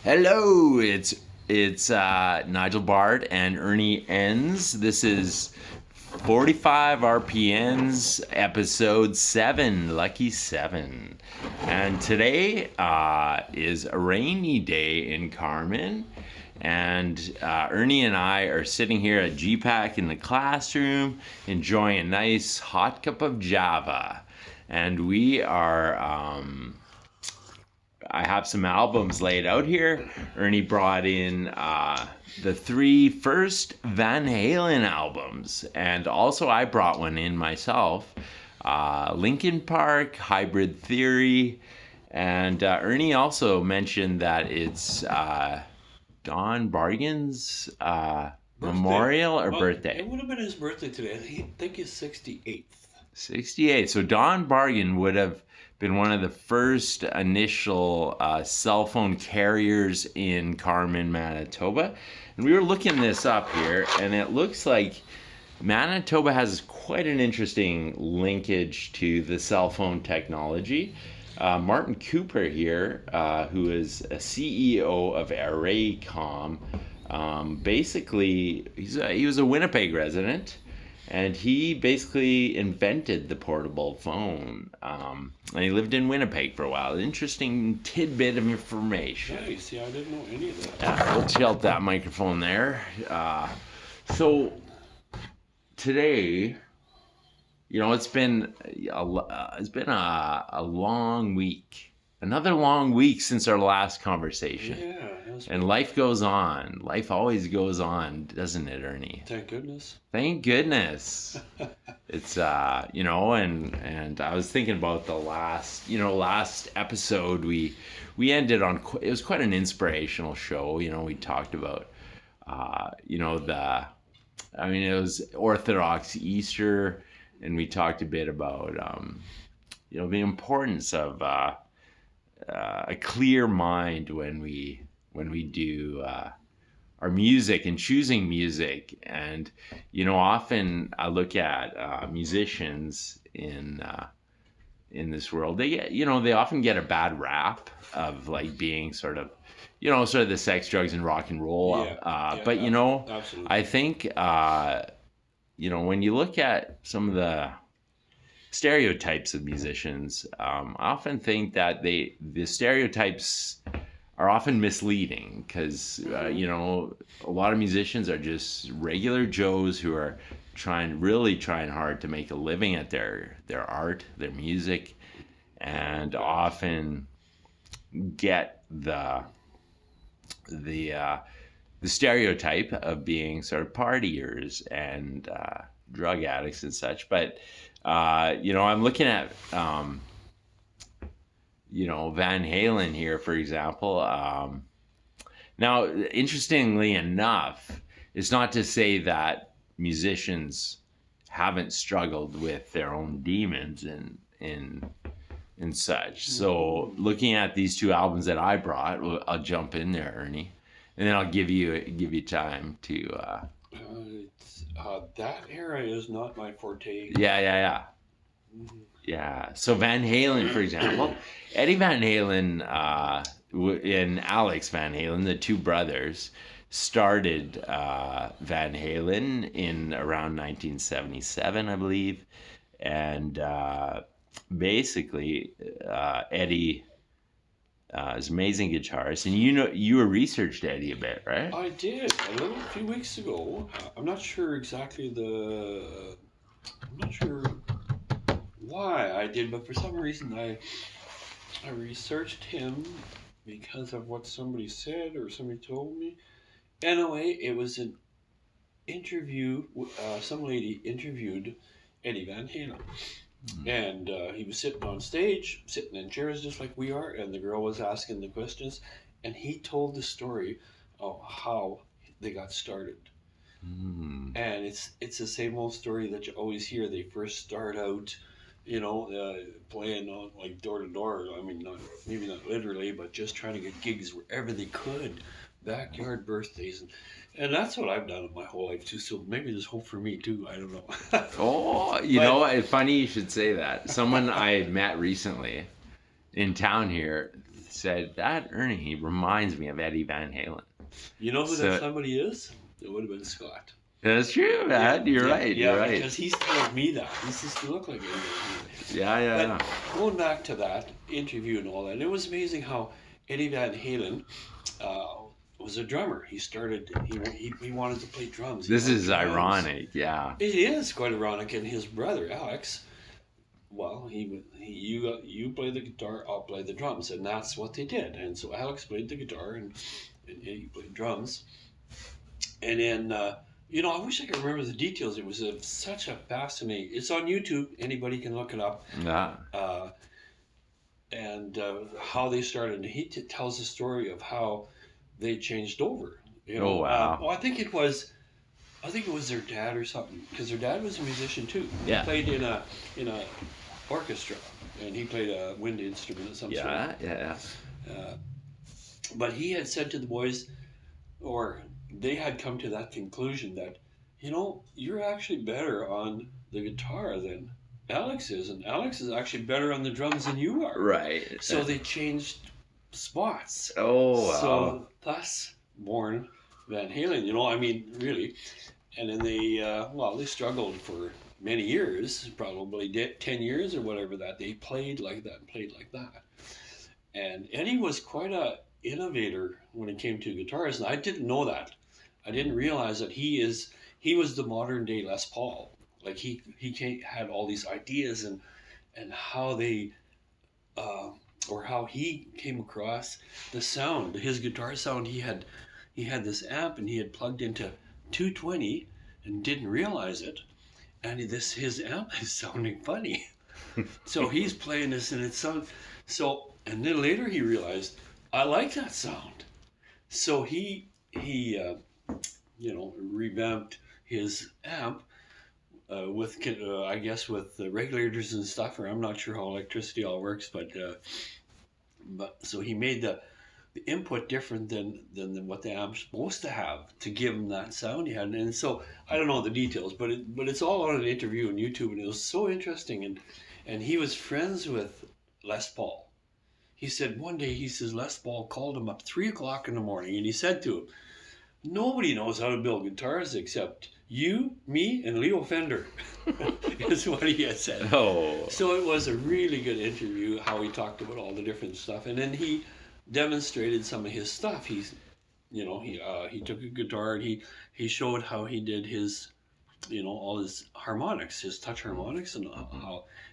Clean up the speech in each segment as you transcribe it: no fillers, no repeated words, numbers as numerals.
Hello, it's Nigel Bard and Ernie Enns. This is 45 RPNs, episode 7, lucky 7. And today is a rainy day in Carmen. And Ernie and I are sitting here at GPAC in the classroom, enjoying a nice hot cup of Java. And we are... I have some albums laid out here. Ernie brought in the 3 first Van Halen albums, and also I brought one in myself. Linkin Park, Hybrid Theory, and Ernie also mentioned that it's Don Bargan's memorial or birthday. It would have been his birthday today. I think he's 68th. 68. So Don Bargan would have been one of the first initial cell phone carriers in Carmen, Manitoba. And we were looking this up here, and it looks like Manitoba has quite an interesting linkage to the cell phone technology. Martin Cooper here, who is a CEO of Arraycom, basically he was a Winnipeg resident. And he basically invented the portable phone. And he lived in Winnipeg for a while. Interesting tidbit of information. Yeah, you see, I didn't know any of that. Yeah, we'll tilt that microphone there. So today, you know, it's been a long week. Another long week since our last conversation. Yeah. And life goes on. Life always goes on, doesn't it, Ernie? Thank goodness. Thank goodness. It's you know, and I was thinking about the last episode we ended on. It was quite an inspirational show. You know, we talked about it was Orthodox Easter, and we talked a bit about the importance of a clear mind when we do our music and choosing music. And often I look at musicians in this world. They often get a bad rap of like being sort of the sex, drugs, and rock and roll. But absolutely. I think when you look at some of the stereotypes of musicians, I often think that the stereotypes are often misleading because a lot of musicians are just regular Joes who are really trying hard to make a living at their art, their music, and often get the stereotype of being sort of partiers and drug addicts and such. But I'm looking at Van Halen here, for example. Now, interestingly enough, it's not to say that musicians haven't struggled with their own demons and such. So, looking at these 2 albums that I brought, I'll jump in there, Ernie, and then I'll give you time to. That era is not my forte. Yeah. Yeah. So Van Halen, for example, Eddie Van Halen and Alex Van Halen, the 2 brothers, started Van Halen in around 1977, I believe. And basically, Eddie is an amazing guitarist. And you researched Eddie a bit, right? I did a few weeks ago. I'm not sure exactly I'm not sure why I did, but for some reason I researched him because of what somebody said or somebody told me. Anyway, it was an interview. Some lady interviewed Eddie Van Halen. And he was sitting on stage, sitting in chairs just like we are, and the girl was asking the questions, and he told the story of how they got started. And it's the same old story that you always hear. They first start out, playing on like door to door. I mean, maybe not literally, but just trying to get gigs wherever they could, backyard birthdays, and that's what I've done in my whole life too. So maybe there's hope for me too. I don't know. Oh, it's funny you should say that. Someone I met recently in town here said that Ernie reminds me of Eddie Van Halen. You know who So that somebody is? It would have been Scott. that's true, man. You're right. Yeah, You're right. because he's told me that. He used to look like Eddie Van Halen. Yeah. But going back to that interview and all that, it was amazing how Eddie Van Halen was a drummer. He started. He wanted to play drums. This is ironic. Yeah. It is quite ironic. And his brother Alex, well, you play the guitar, I'll play the drums, and that's what they did. And so Alex played the guitar, and he played drums. And then I wish I could remember the details. It was such a fascinating. It's on YouTube. Anybody can look it up. Yeah. And how they started. And he tells the story of how they changed over. Oh wow! I think it was their dad or something, because their dad was a musician too. Yeah. He played in a orchestra, and he played a wind instrument of some sort. Yeah. But he had said to the boys, or they had come to that conclusion that, you're actually better on the guitar than Alex is, and Alex is actually better on the drums than you are. Right. So they changed spots. Oh wow! So thus born Van Halen. Really. And then they struggled for many years, probably 10 years or whatever, that they played like that and played like that. And Eddie was quite a innovator when it came to guitars, and I didn't know that. I didn't realize that he was the modern day Les Paul. Like he had all these ideas and how they or how he came across the sound, his guitar sound. He had this amp, and he had plugged into 220 and didn't realize it, and his amp is sounding funny. So he's playing this, and it sounds so. And then later he realized, I like that sound. So he revamped his amp with I guess with the regulators and stuff, or I'm not sure how electricity all works, but so he made the input different than what the amp's supposed to have to give him that sound he had. And so I don't know the details, but it's all on an interview on YouTube, and it was so interesting. And he was friends with Les Paul. He said one day, Les Paul called him up 3:00 in the morning, and he said to him, "Nobody knows how to build guitars except you, me, and Leo Fender," is what he had said. Oh. So it was a really good interview, how he talked about all the different stuff, and then he demonstrated some of his stuff. He took a guitar, and he showed how he did his, all his harmonics, his touch harmonics, and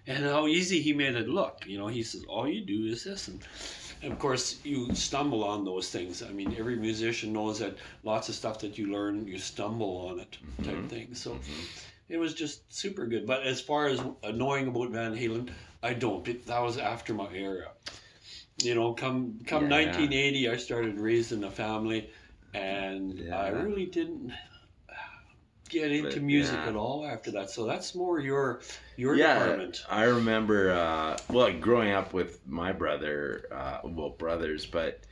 how easy he made it look. He says, all you do is this, and of course you stumble on those things. I mean, every musician knows that lots of stuff that you learn, you stumble on it, type thing. So it was just super good. But as far as knowing about Van Halen, I don't. That was after my era. Come 1980, I started raising a family, and I really didn't get into music at all after that. So that's more your department. I remember, growing up with my brother, brothers, but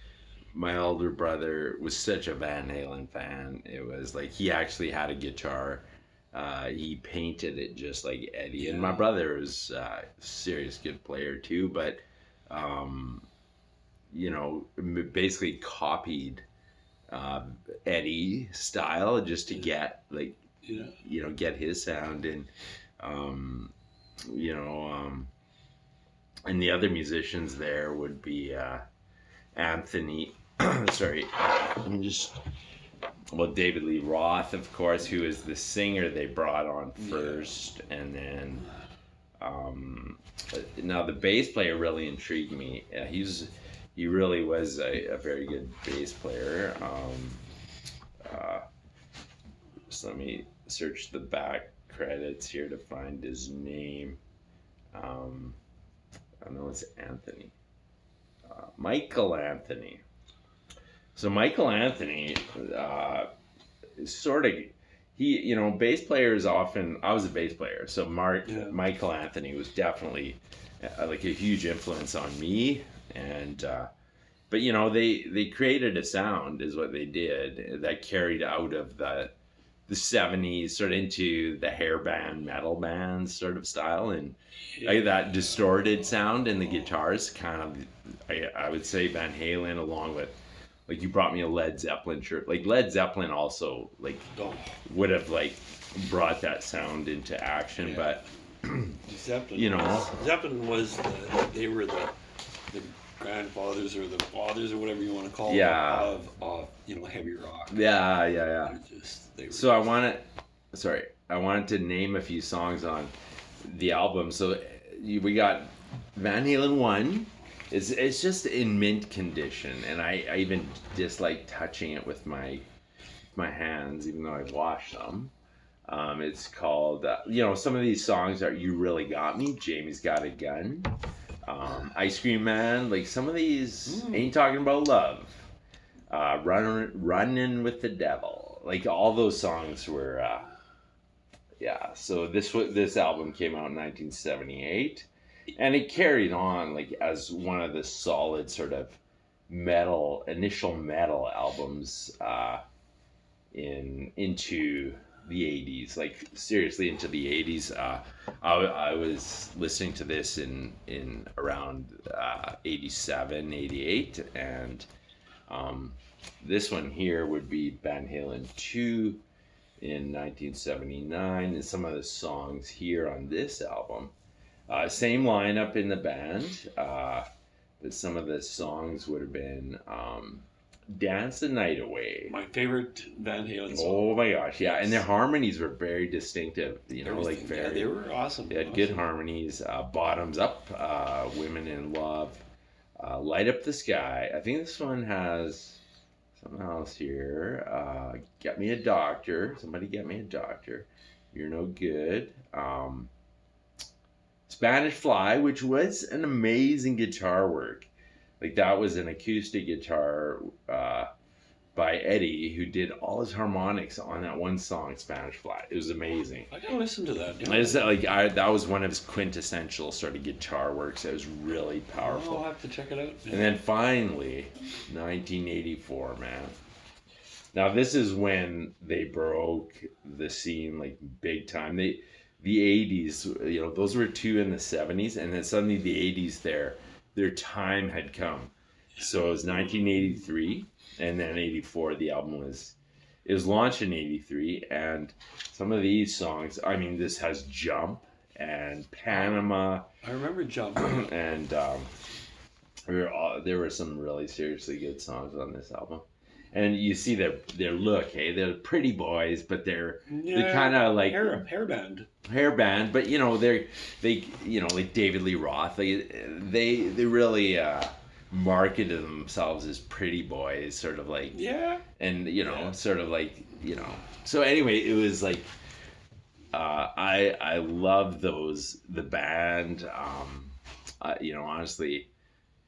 my older brother was such a Van Halen fan. It was like he actually had a guitar. He painted it just like Eddie, and my brother was a serious good player too, but basically copied Eddie style just to get get his sound. And and the other musicians there would be Anthony David Lee Roth, of course, who is the singer they brought on first. And then now the bass player really intrigued me. He really was a very good bass player. Just let me search the back credits here to find his name. I know it's Anthony. Michael Anthony. So Michael Anthony, bass players often, I was a bass player, so Michael Anthony was definitely like a huge influence on me. And but they created a sound, is what they did, that carried out of the 70s, sort of into the hair band, metal band sort of style, and like that distorted sound in the guitars, kind of, I would say Van Halen, along with, like, you brought me a Led Zeppelin shirt. Like Led Zeppelin also, like, Oh, would have like brought that sound into action, yeah. but Zeppelin. you know, Zeppelin was they were the grandfathers or the fathers or whatever you want to call Yeah. them of heavy rock. yeah. They were So I wanted to name a few songs on the album. So we got Van Halen 1. It's just in mint condition, and I even dislike touching it with my hands, even though I wash them. It's called, some of these songs are You Really Got Me, Jamie's Got a Gun, Ice Cream Man. Like, some of these Ain't Talking About Love, Running with the Devil. Like, all those songs were, yeah. So this album came out in 1978, and it carried on like as one of the solid sort of initial metal albums into the 80s, like seriously into the 80s. I was listening to this in around 87, 88, and this one here would be Van Halen 2 in 1979, and some of the songs here on this album, same lineup in the band, but some of the songs would have been Dance the Night Away. My favorite Van Halen song. Oh my gosh, yeah. Yes. And their harmonies were very distinctive, like very. Yeah, they were awesome. They had good harmonies. Bottoms Up, Women in Love, Light Up the Sky. I think this one has something else here. Get Me a Doctor. Somebody get me a doctor. You're no good. Spanish Fly, which was an amazing guitar work. Like, that was an acoustic guitar by Eddie, who did all his harmonics on that one song, Spanish Fly. It was amazing. I gotta listen to that. Yeah. That was one of his quintessential sort of guitar works. It was really powerful. I'll have to check it out. And then finally, 1984, man. Now, this is when they broke the scene, like, big time. The 80s, those were two in the 70s, and then suddenly the 80s their time had come. So it was 1983, and then 84. The album was launched in 83, and some of these songs, I mean, this has Jump and Panama. I remember Jump. And there were some really seriously good songs on this album. And you see their look, hey, they're pretty boys, but they're kind of like hair band, but they like David Lee Roth, they really marketed themselves as pretty boys, sort of like, and sort of like, so anyway, it was like, I love the band. Honestly,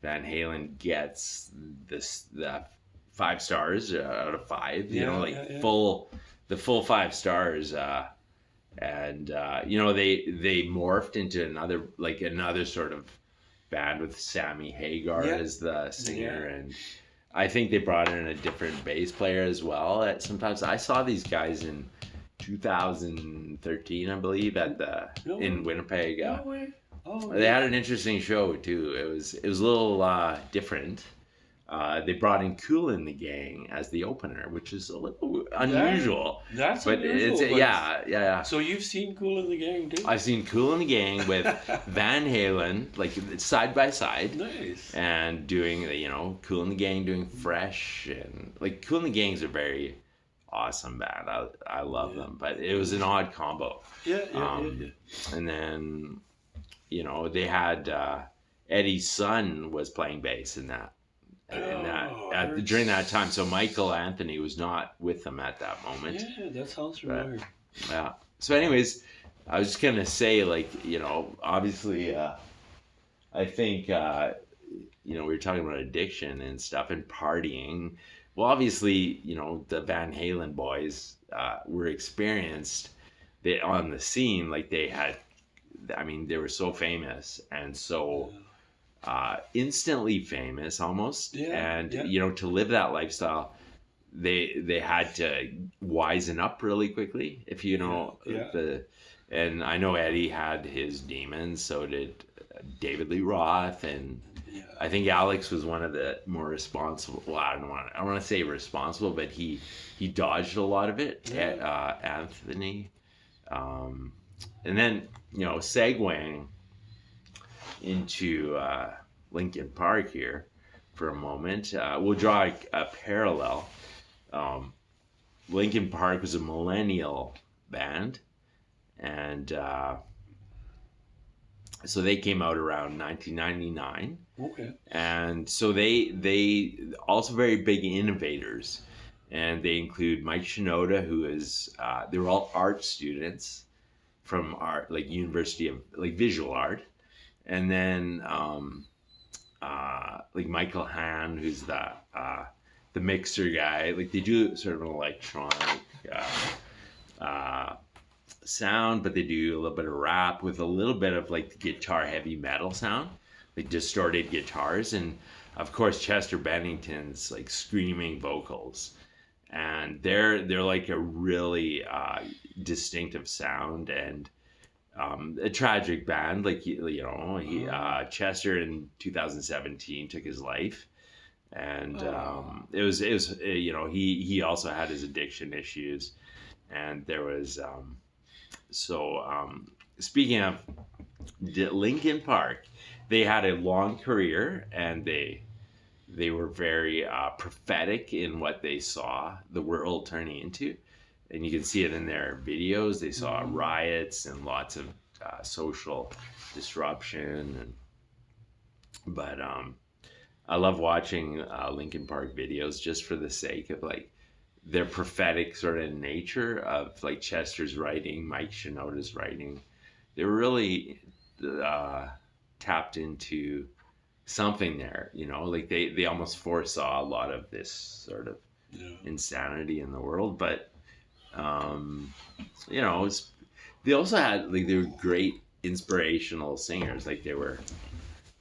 Van Halen gets the 5 stars out of 5, the full 5 stars, and they morphed into another sort of band with Sammy Hagar as the singer, and I think they brought in a different bass player as well. Sometimes I saw these guys in 2013, I believe, in Winnipeg. They had an interesting show too. It was a little different. They brought in Kool and the Gang as the opener, which is a little unusual. That's unusual. Yeah. So you've seen Kool and the Gang too? I've seen Kool and the Gang with Van Halen, like side by side. Nice. And doing Kool and the Gang doing Fresh, and like Kool and the Gang's a very awesome band. I love them, but it was an odd combo. Yeah. And then they had Eddie's son was playing bass in that. During that time, so Michael Anthony was not with them at that moment. Yeah, that sounds familiar. Yeah. So, anyways, I was just gonna say, obviously, I think we were talking about addiction and stuff and partying. Well, obviously, the Van Halen boys were experienced on the scene. Like, they were so famous and so. Instantly famous almost, to live that lifestyle, they had to wisen up really quickly. If you know Yeah. the, and I know Eddie had his demons, so did David Lee Roth, and Yeah. I think Alex was one of the more responsible. Well, I don't want to say responsible, but he dodged a lot of it. Yeah. Anthony, and then segueing into Lincoln Park here for a moment, we'll draw a parallel. Um, Lincoln Park was a millennial band, and so they came out around 1999. Okay. And so they also very big innovators, and they include Mike Shinoda, who is they were all art students from art, like University of like visual art, and then like Michael Hahn, who's the mixer guy. Like they do sort of an electronic uh, sound, but they do a little bit of rap with a little bit of like the guitar heavy metal sound, like distorted guitars, and of course Chester Bennington's like screaming vocals. And they're like a really distinctive sound, and a tragic band. Like Chester in 2017 took his life, and it was he also had his addiction issues, and there was so speaking of Lincoln Park, they had a long career, and they were very prophetic in what they saw the world turning into, and you can see it in their videos. They saw riots and lots of social disruption, but I love watching Lincoln Park videos just for the sake of like their prophetic sort of nature of like Chester's writing, Mike Shinoda's writing. They were really tapped into something there, like they almost foresaw a lot of this sort of insanity in the world. But they also had like they were great inspirational singers. Like they were,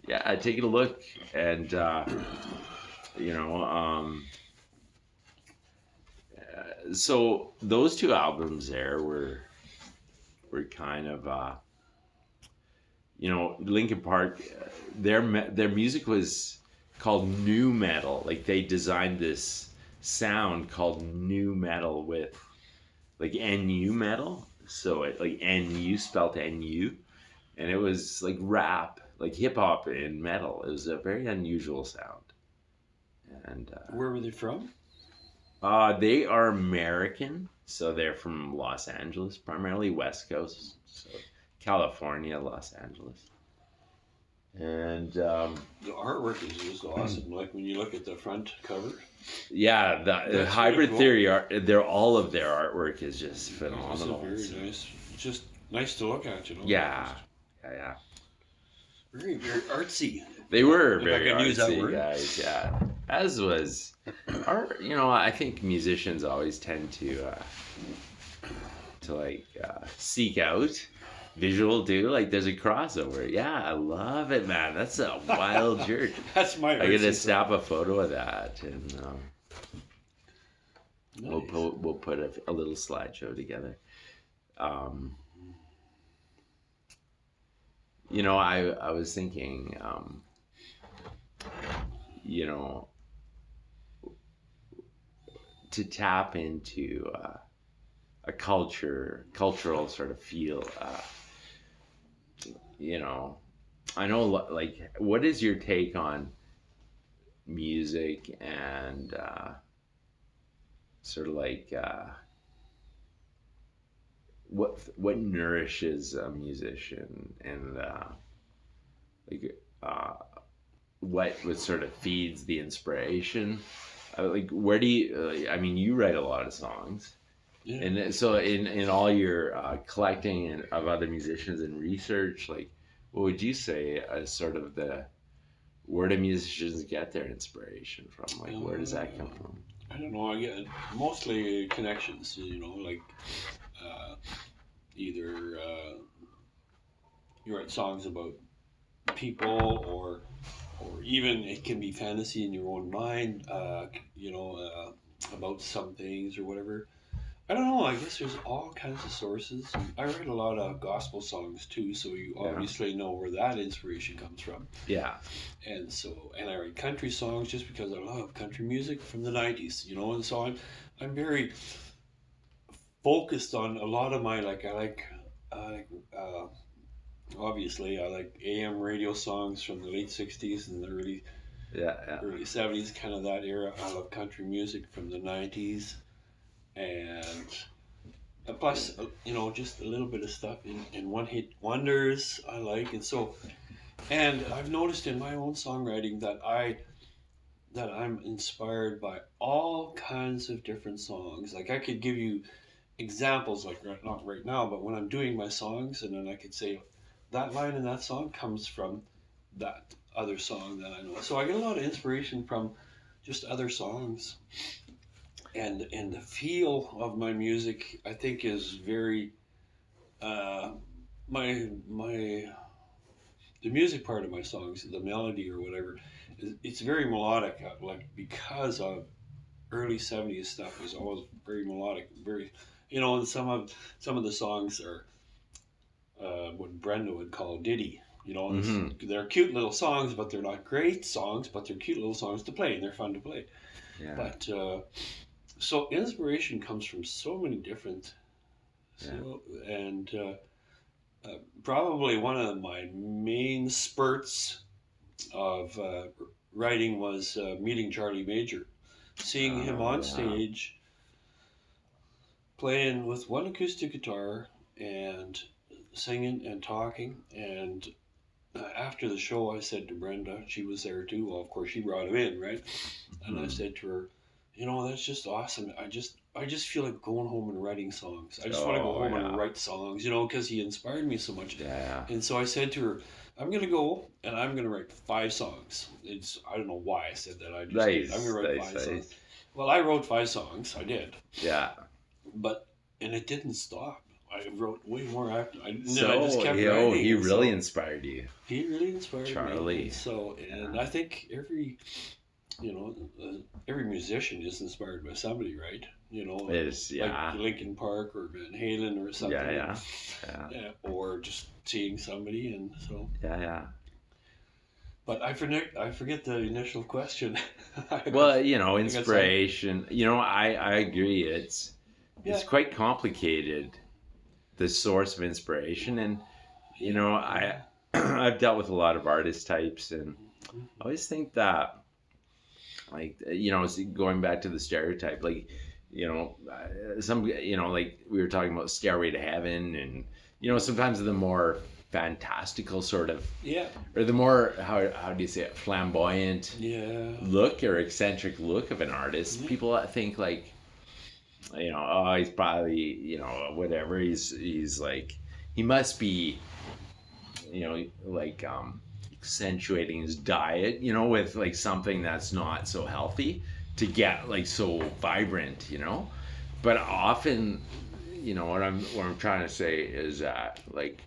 yeah, taking a look, and you know so those two albums there were kind of Linkin Park, their music was called new metal. Like they designed this sound called new metal with like nu metal. So it like nu spelled nu, and it was like rap, like hip hop and metal. It was a very unusual sound. And Where were they from? they are American, so they're from Los Angeles, primarily West Coast, so California, Los Angeles. And The artwork is just awesome. Like when you look at the front cover. yeah, the That's Hybrid really cool. Theory art, all of their artwork is just It's phenomenal. very nice. Just nice to look at, Yeah, yeah. Very, very artsy. They were If I very could use that artsy word. guys, yeah. As was art. I think musicians always tend to like seek out visual too. Like there's a crossover. Yeah, I love it, man. That's a wild jerk. That's my I gotta artsy snap a photo of that, and Nice. we'll put a little slideshow together. I was thinking, to tap into a cultural sort of feel. I know, like, what is your take on music and sort of like what nourishes a musician, and like what sort of feeds the inspiration? Like, where do you? I mean, you write a lot of songs. Yeah. And so, in all your collecting of other musicians and research, like, what would you say as sort of where do musicians get their inspiration from? Like, where does that come from? I don't know. I get mostly connections. Like either you write songs about people, or even it can be fantasy in your own mind. about some things or whatever. I don't know. I guess there's all kinds of sources. I write a lot of gospel songs too, so you Yeah. obviously know where that inspiration comes from. Yeah. And I write country songs just because I love country music from the '90s, and so I'm very focused on a lot of my I like obviously I like AM radio songs from the late '60s and the Yeah. Yeah. early '70s, kind of that era. I love country music from the '90s, and plus, just a little bit of stuff in one hit wonders I like, and I've noticed in my own songwriting that I'm inspired by all kinds of different songs. Like I could give you examples, like not right now, but when I'm doing my songs, and then I could say that line in that song comes from that other song that I know. So I get a lot of inspiration from just other songs, and the feel of my music I think is very uh, my the music part of my songs, the melody or whatever, it's very melodic. Like because of early '70s stuff was always very melodic, very, and some of the songs are what Brenda would call ditty. Mm-hmm. They're cute little songs, but they're not great songs, but they're cute little songs to play, and they're fun to play. Yeah. But so inspiration comes from so many different, Yeah. and probably one of my main spurts of writing was meeting Charlie Major, seeing him on Yeah. stage playing with one acoustic guitar and singing and talking. And after the show, I said to Brenda, she was there too. Well, of course, she brought him in, right? And I Hmm. said to her, that's just awesome. I just feel like going home and writing songs. I just want to go Oh home and yeah. write songs, because he inspired me so much. Yeah. And so I said to her, I'm gonna go and I'm gonna write 5 songs. I don't know why I said that. I just did. I'm Nice. gonna write Nice. 5 songs. Nice. Well, I wrote 5 songs. I did, Yeah. but and it didn't stop. I wrote way more after. I So, just kept yo, writing. he And really so inspired you, he really inspired me. Charlie. And Yeah. I think every musician is inspired by somebody, right? It's yeah. Like Linkin Park or Van Halen or something. Yeah. Yeah. Yeah, or just seeing somebody, and so. Yeah. Yeah. But I forget the initial question. Well, I got some. inspiration. I agree. It's Yeah. quite complicated, the source of inspiration, and I I've dealt with a lot of artist types, and I always think that, like, going back to the stereotype, like, some, like we were talking about Stairway to Heaven, and sometimes the more fantastical sort of, Yeah. or the more, how do you say it, flamboyant Yeah. look or eccentric look of an artist, Yeah. people think like, oh, he's probably, whatever, he's like, he must be, like, accentuating his diet, with like something that's not so healthy to get like so vibrant, but often, what I'm trying to say is that, like,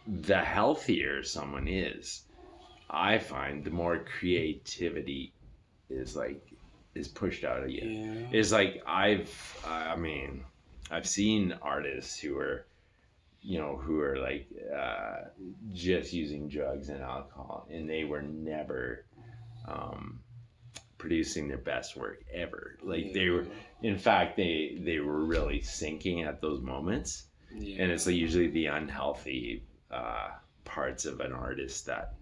the healthier someone is, I find the more creativity is like is pushed out of you. Yeah. It's like I mean, I've seen artists who are, like, just using drugs and alcohol, and they were never producing their best work ever. Like, they were, in fact, they were really sinking at those moments, Yeah. and it's like usually the unhealthy parts of an artist that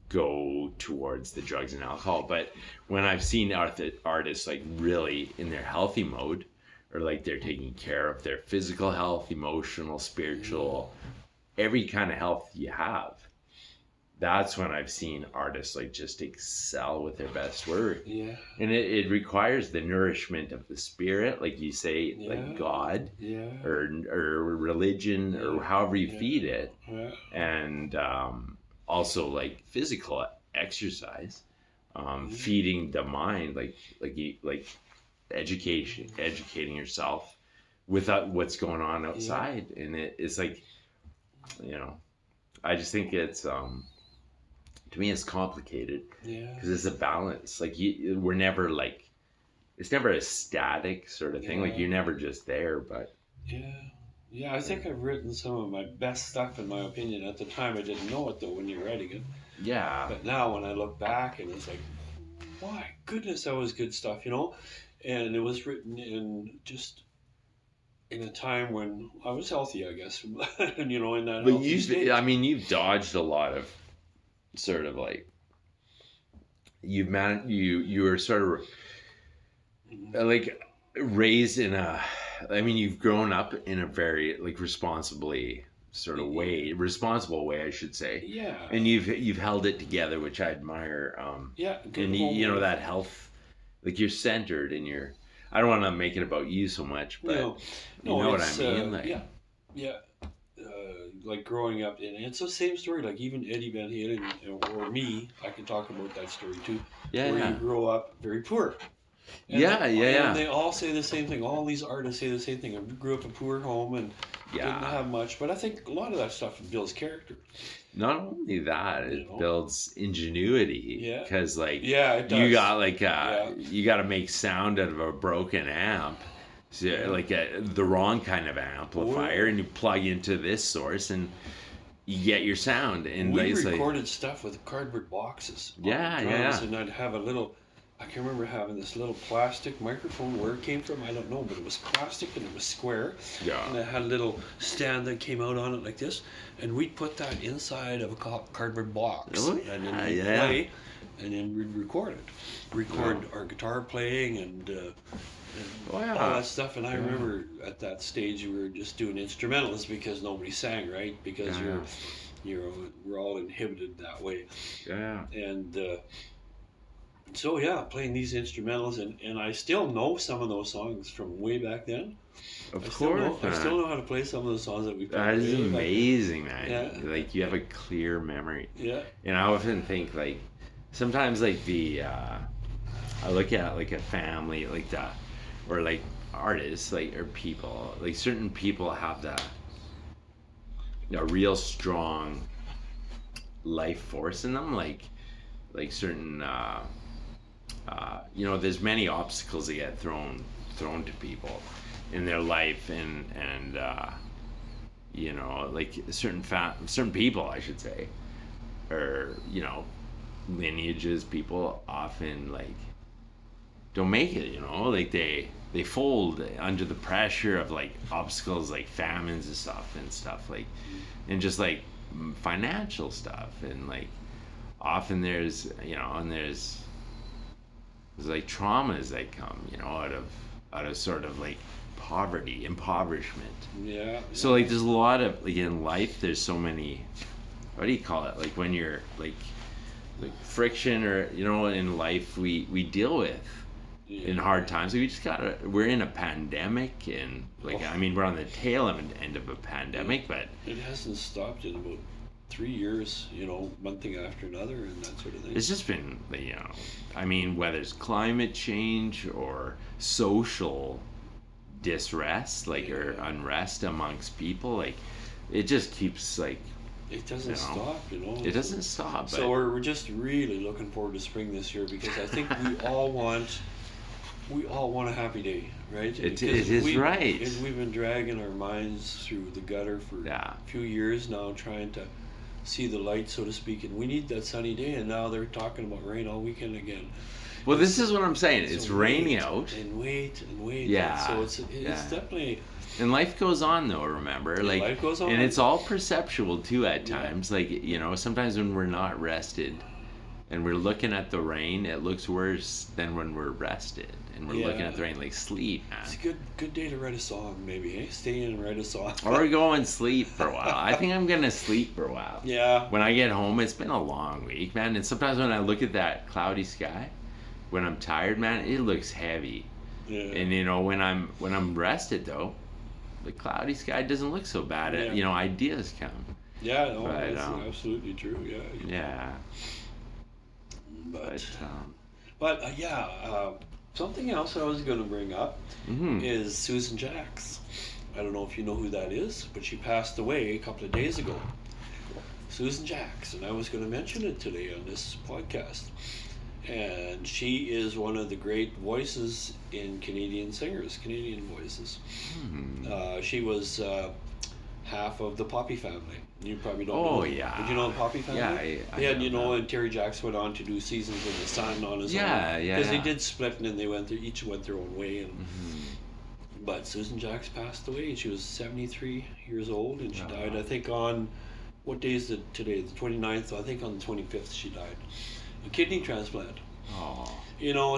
go towards the drugs and alcohol. But when I've seen artists like really in their healthy mode, or like they're taking care of their physical health, emotional, spiritual, every kind of health you have, that's when I've seen artists like just excel with their best work. Yeah. And it requires the nourishment of the spirit, like you say, Yeah. like God, Yeah. or religion, or however you feed it, Yeah. and also like physical exercise, feeding the mind, like educating yourself without what's going on outside. And it's like, I just think it's, to me, it's complicated Yeah. because it's a balance. Like, we're never like, it's never a static sort of thing. Like Yeah. you're never just there, but Yeah. Yeah, I think I've written some of my best stuff, in my opinion. At the time, I didn't know it, though, when you're writing it. yeah, But now, when I look back, and it's like, my goodness, that was good stuff, you know? And it was written in just in a time when I was healthy, I guess, and, you know, in that but healthy state. I mean, you've dodged a lot of sort of like you were sort of like raised in a. I mean, you've grown up in a very like responsibly sort of way, responsible way, I should say. Yeah. And you've held it together, which I admire. Yeah, good And home you know life. that health, like you're centered and you're. I don't want to make it about you so much, but No, you know what I it's, mean. Like, yeah, yeah. Like growing up, and it's the same story. Like even Eddie Van Halen or me, I can talk about that story too. yeah, Where yeah, you grow up very poor. And yeah, yeah, And yeah, they all say the same thing. All these artists say the same thing. I grew up in a poor home and didn't yeah. have much, but I think a lot of that stuff builds character. Not only that, You it know? builds ingenuity. Yeah. Because like Yeah, it does. you got like Yeah. you got to make sound out of a broken amp. So, Yeah. like the wrong kind of amplifier, and you plug into this source, and you get your sound. And We it's like, recorded stuff with cardboard boxes. on Yeah, drums, yeah. And I'd have a little. I can remember having this little plastic microphone. Where it came from, I don't know, but it was plastic and it was square. And yeah, it had a little stand that came out on it like this, and we'd put that inside of a cardboard box, Oh, and yeah, then we'd yeah. play, and then we'd record it, our guitar playing and Oh, yeah. all that stuff. And I remember at that stage we were just doing instrumentals because nobody sang, right? Because Yeah. we're all inhibited that way, yeah. and. So yeah, playing these instrumentals, and I still know some of those songs from way back then. Of I still know, course, I man. still know how to play some of those songs that we played. That is way back then. amazing, man. Yeah. Like you have a clear memory. Yeah, And I often think like sometimes like I look at like a family like that, or like artists like or people like certain people have that a real strong life force in them, like certain you know, there's many obstacles that get thrown to people in their life, and you know, like certain people, I should say, or you know, lineages, people often like don't make it. You know, like they fold under the pressure of like obstacles, like famines and stuff like, and just like financial stuff, and like often there's you know, and there's like traumas that come, you know, out of sort of like poverty, impoverishment. yeah. So like there's a lot of like in life there's so many, what do you call it, like when you're like friction, or you know, in life we deal with in hard times. We just gotta, we're in a pandemic, and like I mean we're on the tail end of a pandemic, but It hasn't stopped in about 3 years, you know, one thing after another, and that sort of thing. it's just been, you know, I mean, whether it's climate change or social disrest, like, or Yeah. unrest amongst people, like, it just keeps, like, It doesn't you know, stop, you know. it doesn't stop. So we're just really looking forward to spring this year, because I think we all want a happy day, right? It Because is right. Because we've been dragging our minds through the gutter for Yeah. a few years now, trying to see the light, so to speak, and we need that sunny day, and now they're talking about rain all weekend again. Well, this is what I'm saying. It's So raining wait out, and wait. Yeah, So it's yeah. definitely and life goes on, though. Remember, like, life goes on. and it's all perceptual too at Yeah. times. Like, you know, sometimes when we're not rested, and we're looking at the rain, it looks worse than when we're rested, and we're looking Yeah. at the rain. Like, sleep, man. It's a good day to write a song, maybe. Hey, stay in and write a song. Or go and sleep for a while. I think I'm gonna sleep for a while. Yeah. When I get home, it's been a long week, man. And sometimes when I look at that cloudy sky, when I'm tired, man, it looks heavy. Yeah. And you know, when I'm rested though, the cloudy sky doesn't look so bad. Yeah. You know, ideas come. Yeah, no, But, that's absolutely true. Yeah. Yeah. But But something else I was going to bring up mhm. is Susan Jacks. I don't know if you know who that is, but she passed away a couple of days ago. Susan Jacks, and I was going to mention it today on this podcast. and she is one of the great voices in Canadian singers, Canadian voices. She was half of the Poppy family. You probably don't know. Oh yeah. Did you know the Poppy family? Yeah, I Yeah, know that. and Terry Jacks went on to do Seasons in the Sun on his own. Yeah, yeah. Because they did split and then they each went their own way. And Mm-hmm. but Susan Jacks passed away. She was 73 years old, and she Oh, died, wow. I think, on what day is it today? The 29th. I think on the 25th she died. A kidney transplant. Oh.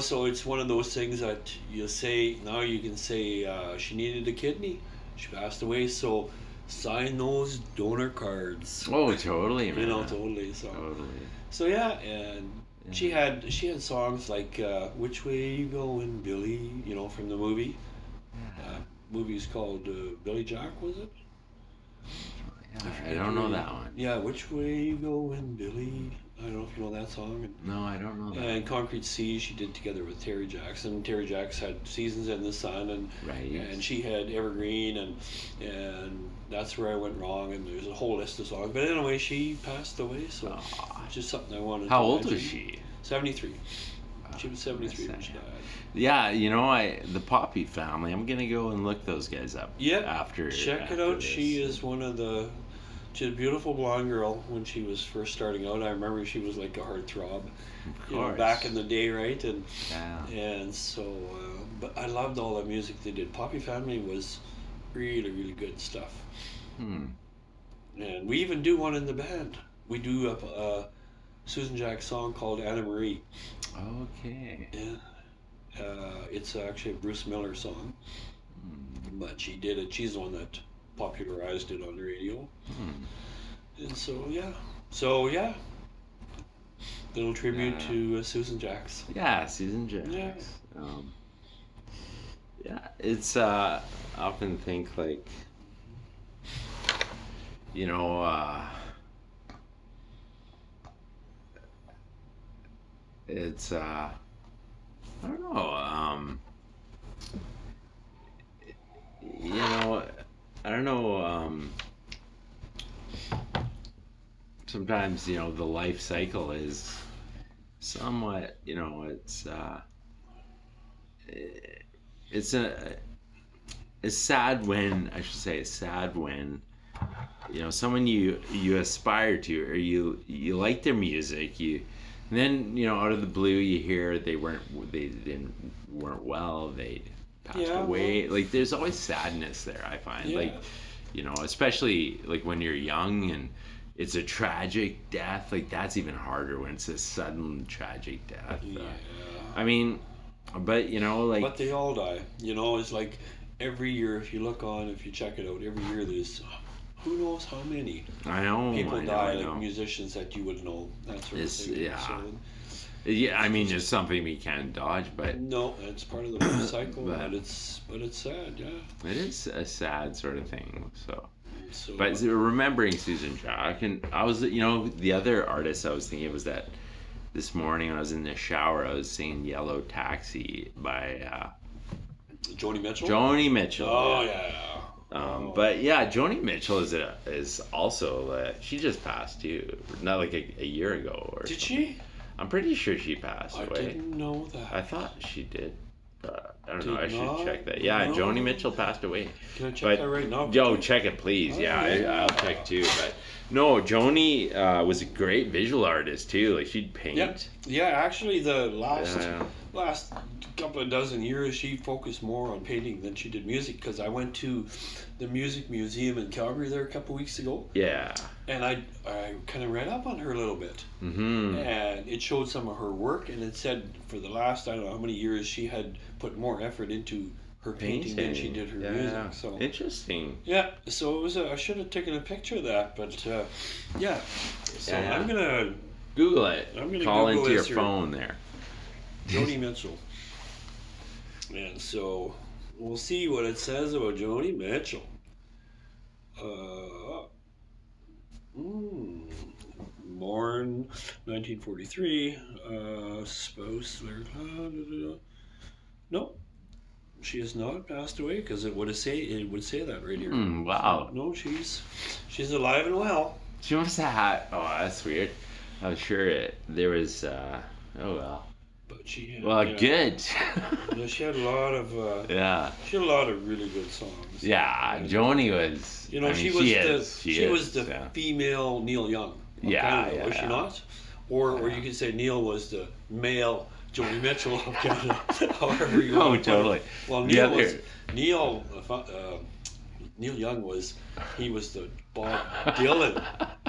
So it's one of those things that you say, now you can say she needed a kidney. She passed away, so sign those donor cards. Oh, totally, man. Totally. Totally. So yeah, and she had songs like "Which Way You Going, Billy," from the movie. Yeah. Movie's called Billy Jack, was it? I don't know that one. Yeah, "Which Way You Going, Billy." I don't know if you know that song. No, I don't know that. And Concrete Sea she did together with Terry Jackson. Terry Jacks had Seasons in the Sun, and Right. and she had Evergreen, and That's Where I Went Wrong, and there's a whole list of songs. But anyway, she passed away, so Aw. it's just something I wanted. How to old mention. was she? 73. She was 73 when that's she sad. died. Yeah, the Poppy family. I'm gonna go and look those guys up. Yeah, After. check it after out. She this. is one of the. She's a beautiful blonde girl when she was first starting out. I remember she was like a heartthrob, Of course. back in the day, right? Yeah. And so, but I loved all the music they did. Poppy Family was really, really good stuff. Hmm. And we even do one in the band. We do a Susan Jack song called Anna Marie. Okay. Yeah. It's actually a Bruce Miller song, Hmm. but she did it. She's the one that popularized it on the radio. Hmm. And so, yeah. Little tribute Yeah. to Susan Jacks. Yeah, Susan Jacks. Yeah. Yeah, it's I often think like, you know, it's I don't know, I don't know, sometimes, the life cycle is somewhat, it's sad when, I should say, it's sad when, someone you aspire to, or you like their music, and then, out of the blue you hear they weren't well, they passed away. Like, there's always sadness there, I find. Yeah. Like, especially like when you're young and it's a tragic death, like that's even harder when it's a sudden tragic death. Yeah. I mean, but like, But they all die. It's like every year, if you check it out, every year there's who knows how many I know people I die, know. like musicians that you would know, that sort of thing. Yeah. So, Yeah, I mean, it's something we can't dodge, but no, it's part of the life cycle, But- but it's sad, yeah. it is a sad sort of thing. So, But remembering Susan Jack, and I was, the other artist I was thinking was that this morning when I was in the shower, I was singing "Yellow Taxi" by Joni Mitchell. Joni Mitchell. Oh yeah. But yeah, Joni Mitchell is also she just passed too, not like a year ago or. Did something. she? I'm pretty sure she passed I away. didn't know that. I thought she did. I don't know. Did I should not? check that. Yeah, No. Joni Mitchell passed away. Can I check But that right now? yo, check it please. Oh, Yeah, yeah. I'll check too. But no, Joni was a great visual artist too. Like she'd paint. Yep. Yeah, actually, the Yeah. last couple of dozen years, she focused more on painting than she did music. Because I went to the Music Museum in Calgary there a couple weeks ago, Yeah. and I kind of read up on her a little bit, Mm-hmm. and it showed some of her work, and it said for the last I don't know how many years she had put more effort into her painting than she did her music. So Interesting. yeah, so it was. I should have taken a picture of that, but yeah. So Yeah. I'm gonna Google it. I'm gonna Call Google into your this here. phone there. Joni Mitchell. And so we'll see what it says about Joni Mitchell. Born 1943. Spouse. Nope. She has not passed away because it would say that right here. Wow. No, she's alive and well. She must have had. Oh, that's weird. I'm sure there was. Oh well. But she had, Well, yeah, good. yeah, she had a lot of Yeah. she had a lot of really good songs. Yeah, And, Joni was. you know, I mean, she was she the is. She she is. was the Yeah. female Neil Young of Yeah, Canada, yeah, was she yeah. not? Or Yeah. you could say Neil was the male Joni Mitchell of Canada. However you Oh, want to put totally. it. Well, The Neil other. was Neil. Neil Young was the Bob Dylan.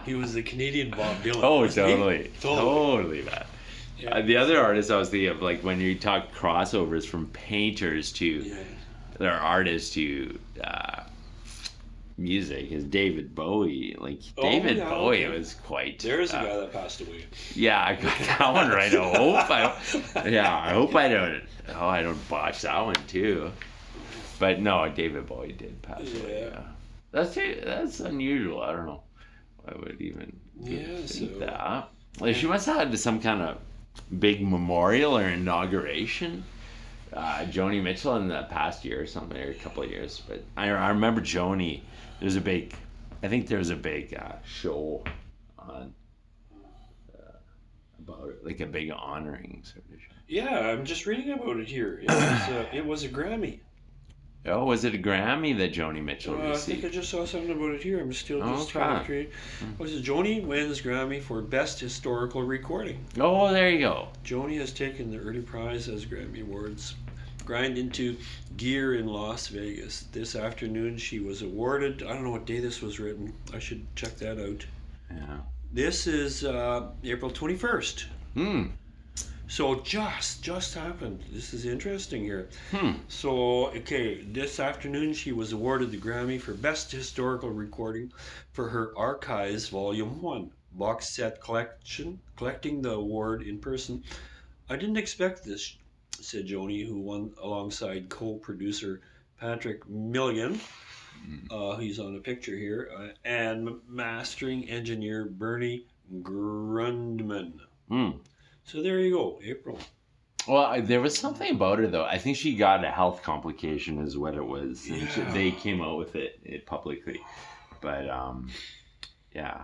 He was the Canadian Bob Dylan. Oh, wasn't he? totally. Totally, man. Yeah. The other artist I was thinking of, like when you talk crossovers from painters to Yeah. their artists to music, is David Bowie. Like David yeah, Bowie okay. was quite. There's a guy that passed away. Yeah, I got that one right. I hope I don't. Oh, I don't botch that one too. But no, David Bowie did pass away. Yeah. That's unusual. I don't know. I would even Yeah, think so- that. Like, she must have had some kind of big memorial or inauguration. Joni Mitchell in the past year or something, or a couple of years. But I remember Joni. I think there was a big show on about it, like a big honoring sort of show. Yeah, I'm just reading about it here. It was a Grammy. Oh, was it a Grammy that Joni Mitchell I think I received? just saw something about it here. I'm still just Okay. trying to create. Was it Joni wins Grammy for Best Historical Recording? Oh, there you go. Joni has taken the early prize as Grammy Awards grind into gear in Las Vegas. This afternoon she was awarded, I don't know what day this was written. I should check that out. Yeah. This is April 21st. Hmm. So just happened. This is interesting here. Hmm. So, okay, this afternoon she was awarded the Grammy for Best Historical Recording for her Archives Volume 1 box set collection, collecting the award in person. I didn't expect this, said Joni, who won alongside co-producer Patrick Milligan. He's on a picture here, and mastering engineer Bernie Grundman. Hmm. So there you go, April. Well, there was something about her though. I think she got a health complication, is what it was. And Yeah. they came out with it publicly, but yeah.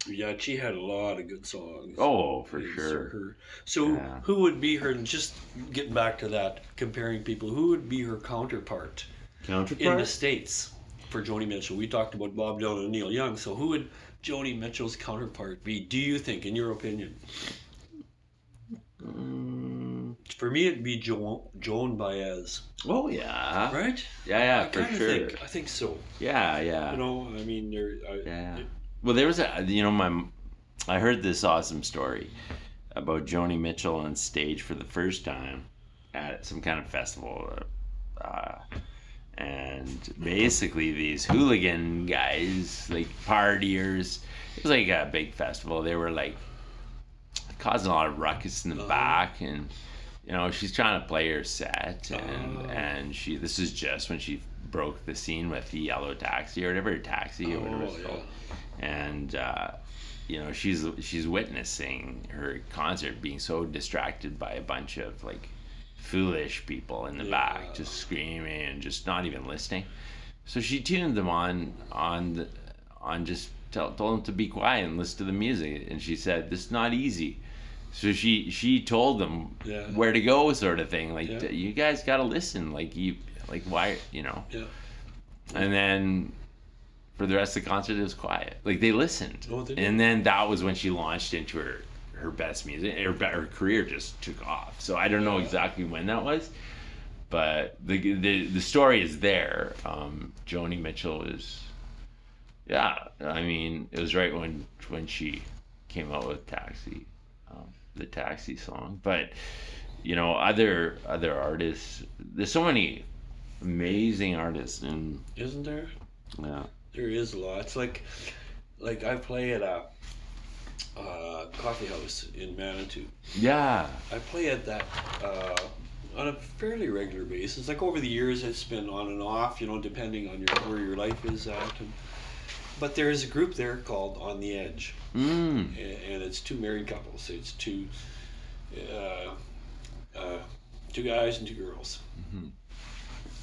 Yeah, she had a lot of good songs. Oh, for Yes, sure. her. So Yeah. who would be her, just getting back to that, comparing people, who would be her counterpart in the Counterpart. States for Joni Mitchell? We talked about Bob Dylan and Neil Young, so who would Joni Mitchell's counterpart be, do you think, in your opinion? For me, it'd be Joan Baez. Oh yeah. Right? Yeah, I for kinda sure. I think so. Yeah, yeah. You know, I mean, Yeah. Well, there was I heard this awesome story about Joni Mitchell on stage for the first time at some kind of festival. And basically these hooligan guys, like partiers, it was like a big festival. They were like causing a lot of ruckus in the back, and she's trying to play her set, and this is just when she broke the scene with the yellow taxi or whatever, taxi or whatever it's called. And she's witnessing her concert being so distracted by a bunch of like foolish people in the back just screaming and just not even listening. So she tuned them on just told them to be quiet and listen to the music, and she said, this is not easy. So she told them where to go, sort of thing, like you guys got to listen, why. And then for the rest of the concert it was quiet, like they listened. And then that was when she launched into her best music. Her career just took off. So I don't know exactly when that was, but the story is there. Joni Mitchell is, I mean, it was right when she came out with Taxi, the Taxi song. But other artists, there's so many amazing artists, and Isn't there? yeah, There is a lot. It's like I play at a coffee house in Manitou. yeah, I play at that on a fairly regular basis. Like over the years, it's been on and off, depending on where your life is at. But there is a group there called On the Edge, and it's two married couples. It's two guys and two girls.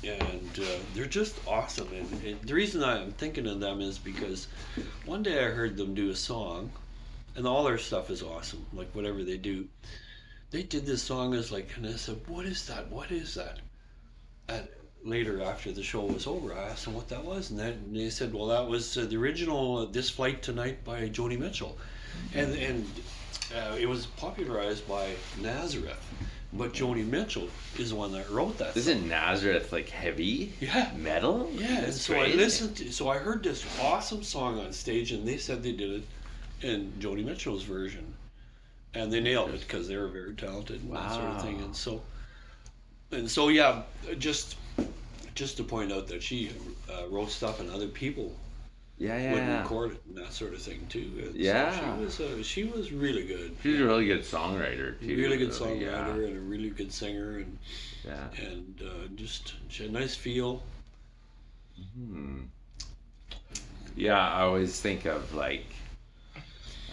And they're just awesome. And the reason I'm thinking of them is because one day I heard them do a song, and all their stuff is awesome, like whatever they do. they did this song as like, and I said, what is that? What is that? And later, after the show was over, I asked them what that was, and they said, well, that was the original "This Flight Tonight" by Joni Mitchell, and it was popularized by Nazareth, but Joni Mitchell is the one that wrote that. Isn't Nazareth like heavy metal? Yeah, and That's so crazy. so I heard this awesome song on stage, and they said they did it in Joni Mitchell's version, and they nailed it because they were very talented and that sort of thing. Wow. And so yeah, just to point out that she wrote stuff and other people Yeah, would yeah. record it and that sort of thing too. And Yeah. so she was really good. She's a really good songwriter too. Really good So, yeah. songwriter and a really good singer, and Yeah. just she had a nice feel. Hmm. Yeah, I always think of like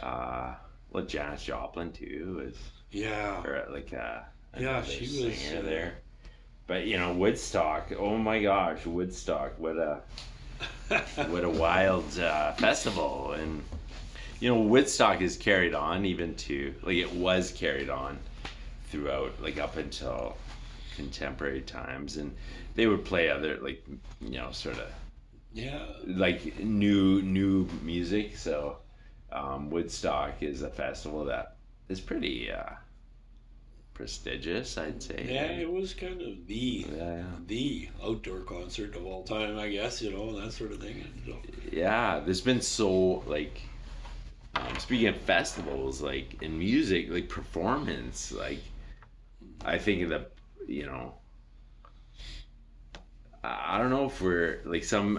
well, Janis Joplin too is Yeah, or like yeah, another she was singer there. But you know, Woodstock. Oh my gosh, Woodstock! What a wild festival, and you know, Woodstock is carried on even to like it was carried on throughout like up until contemporary times, and they would play other like you know sort of yeah. like new music. So Woodstock is a festival that is pretty prestigious, I'd say. Yeah, it was kind of Yeah, the outdoor concert of all time, I guess, and that sort of thing. And so, yeah. There's been so like speaking of festivals, like in music, like performance, like I think of the you know I don't know if we're like some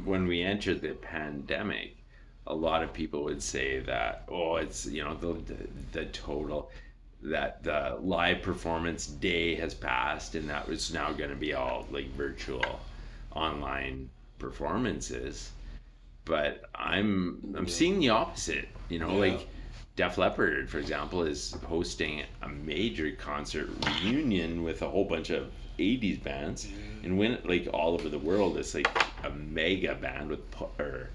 when we entered the pandemic, a lot of people would say that oh it's you know the total that the live performance day has passed and that it's now going to be all like virtual online performances, but I'm yeah, seeing the opposite, you know, yeah, like Def Leppard for example is hosting a major concert reunion with a whole bunch of 80s bands and when like all over the world it's like a mega band with or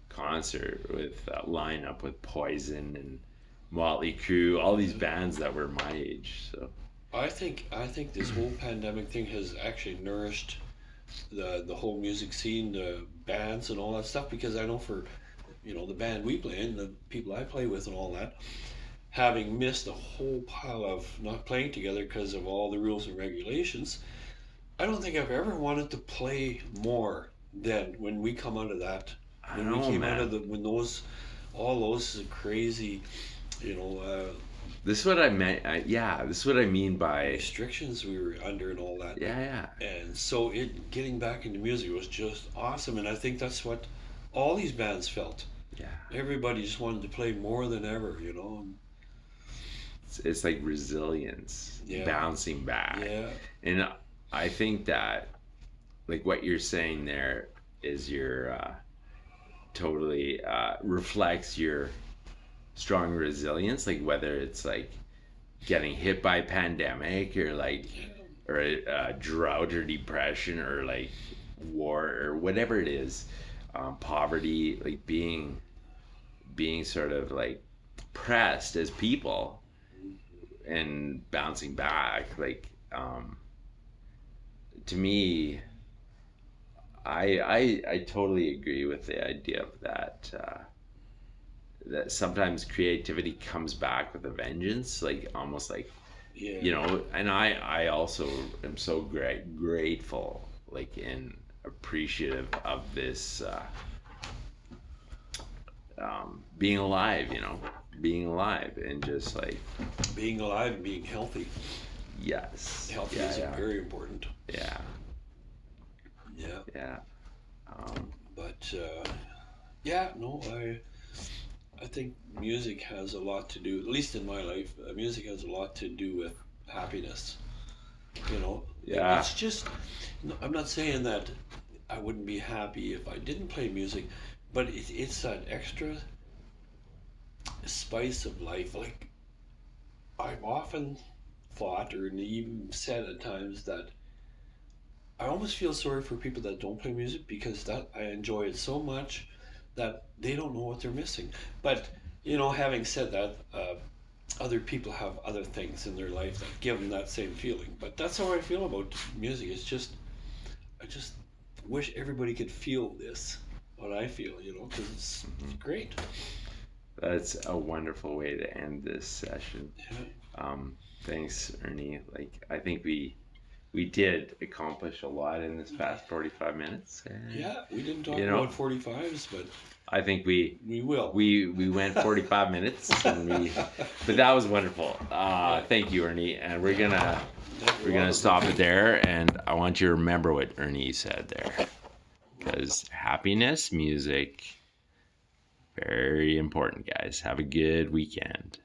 concert with lineup with Poison and Motley Crue, all these yeah. bands that were my age. So I think this whole pandemic thing has actually nourished the whole music scene, the bands and all that stuff. Because I know for the band we play in, the people I play with and all that, having missed a whole pile of not playing together because of all the rules and regulations, I don't think I've ever wanted to play more than when we come out of that. I When don't we know, came out man. of when all those crazy, you know, This is what I meant. Yeah, this is what I mean by restrictions we were under and all that. yeah, And so getting back into music was just awesome. And I think that's what all these bands felt. yeah. Everybody just wanted to play more than ever. It's like resilience, Yeah, bouncing back, yeah, and I think that like what you're saying there is your totally reflects your strong resilience. Like whether it's like getting hit by pandemic or like or a drought or depression or like war or whatever it is, poverty, like being sort of like pressed as people and bouncing back like to me I totally agree with the idea of that that sometimes creativity comes back with a vengeance, like almost like yeah, you know, and I also am so grateful like and appreciative of this being alive, you know, being alive and just like being alive and being healthy. yes, Healthy yeah, is yeah, very important. yeah, Yeah, yeah, but yeah, no, I think music has a lot to do. At least in my life, music has a lot to do with happiness. yeah, It's just. No, I'm not saying that I wouldn't be happy if I didn't play music, but it's that extra spice of life. Like I've often thought, or even said at times, that I almost feel sorry for people that don't play music because that I enjoy it so much that they don't know what they're missing. But having said that, other people have other things in their life that give them that same feeling. But that's how I feel about music. It's just, I just wish everybody could feel this, what I feel, you know, because it's great. That's a wonderful way to end this session. Yeah. Thanks, Ernie. Like, I think we did accomplish a lot in this past 45 minutes. And, Yeah, we didn't talk you know, about 45s, but I think we will. we went 45 minutes, but that was wonderful. Thank you, Ernie. And we're gonna stop it there. And I want you to remember what Ernie said there, because happiness, music, very important, guys. Have a good weekend.